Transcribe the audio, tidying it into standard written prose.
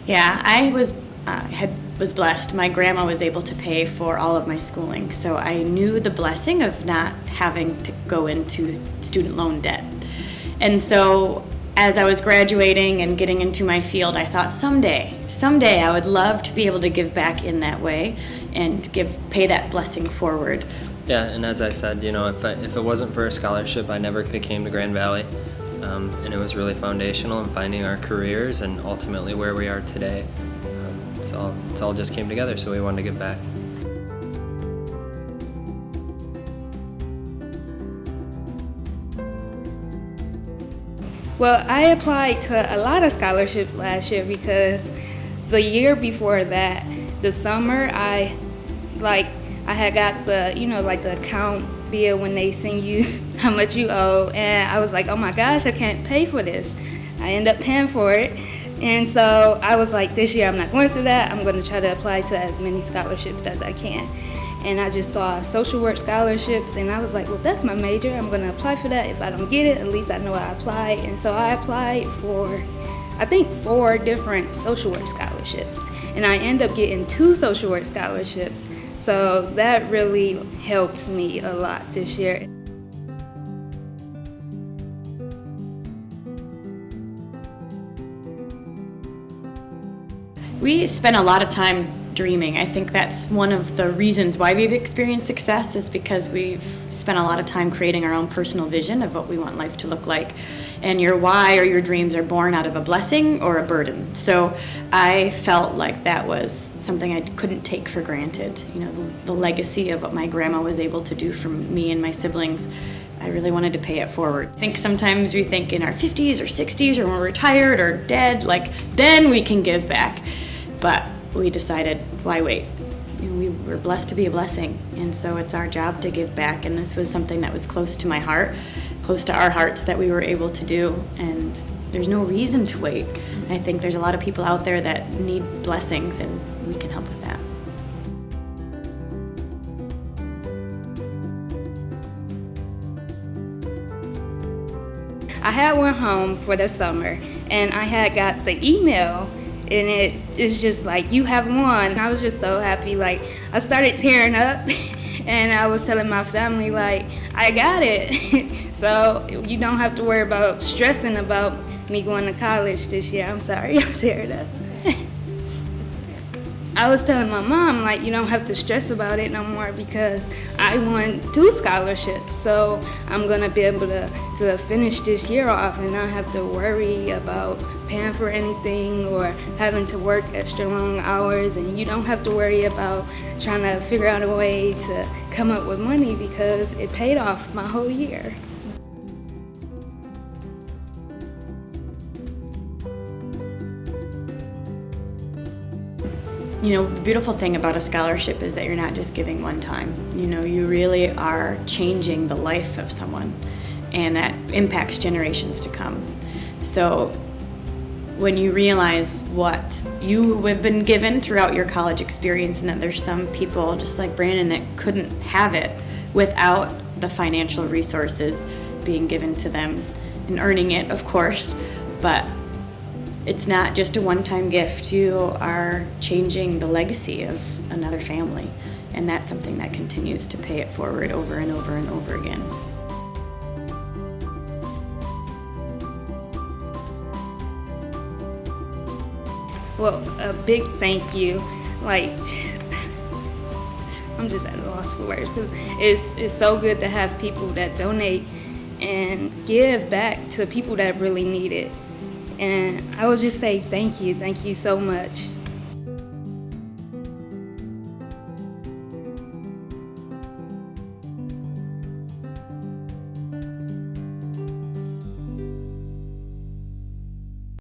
Yeah, I was blessed. My grandma was able to pay for all of my schooling, so I knew the blessing of not having to go into student loan debt. And so as I was graduating and getting into my field, I thought someday I would love to be able to give back in that way and pay that blessing forward. Yeah, and as I said, if it wasn't for a scholarship, I never could have came to Grand Valley. And it was really foundational in finding our careers and ultimately where we are today. It's all just came together, so we wanted to give back. Well, I applied to a lot of scholarships last year because the year before that, the summer, I had got the account bill when they send you how much you owe, and I was like, oh my gosh, I can't pay for this. I end up paying for it, and so I was like, this year I'm not going through that. I'm going to try to apply to as many scholarships as I can. And I just saw social work scholarships, and I was like, well, that's my major. I'm going to apply for that. If I don't get it, at least I know I applied. And so I applied for, I think, 4 different social work scholarships, and I end up getting 2 social work scholarships. So that really helps me a lot this year. We spent a lot of time dreaming. I think that's one of the reasons why we've experienced success, is because we've spent a lot of time creating our own personal vision of what we want life to look like. And your why or your dreams are born out of a blessing or a burden. So I felt like that was something I couldn't take for granted. The legacy of what my grandma was able to do for me and my siblings, I really wanted to pay it forward. I think sometimes we think in our 50s or 60s, or when we're retired or dead, then we can give back. But we decided, why wait? We were blessed to be a blessing, and so it's our job to give back. And this was something that was close to my heart, close to our hearts, that we were able to do. And there's no reason to wait. I think there's a lot of people out there that need blessings, and we can help with that. I had one home for the summer, and I had got the email, and it is just like, you have won. I was just so happy. I started tearing up, and I was telling my family, I got it. So you don't have to worry about stressing about me going to college this year. I'm sorry, I'm tearing up. I was telling my mom, you don't have to stress about it no more, because I won 2 scholarships. So I'm gonna be able to finish this year off and not have to worry about paying for anything or having to work extra long hours. And you don't have to worry about trying to figure out a way to come up with money, because it paid off my whole year. The beautiful thing about a scholarship is that you're not just giving one time. You really are changing the life of someone, and that impacts generations to come. So when you realize what you have been given throughout your college experience, and that there's some people just like Brandon that couldn't have it without the financial resources being given to them, and earning it, of course, but it's not just a one-time gift. You are changing the legacy of another family, and that's something that continues to pay it forward over and over and over again. Well, a big thank you. I'm just at a loss for words, because it's so good to have people that donate and give back to people that really need it. And I would just say thank you so much.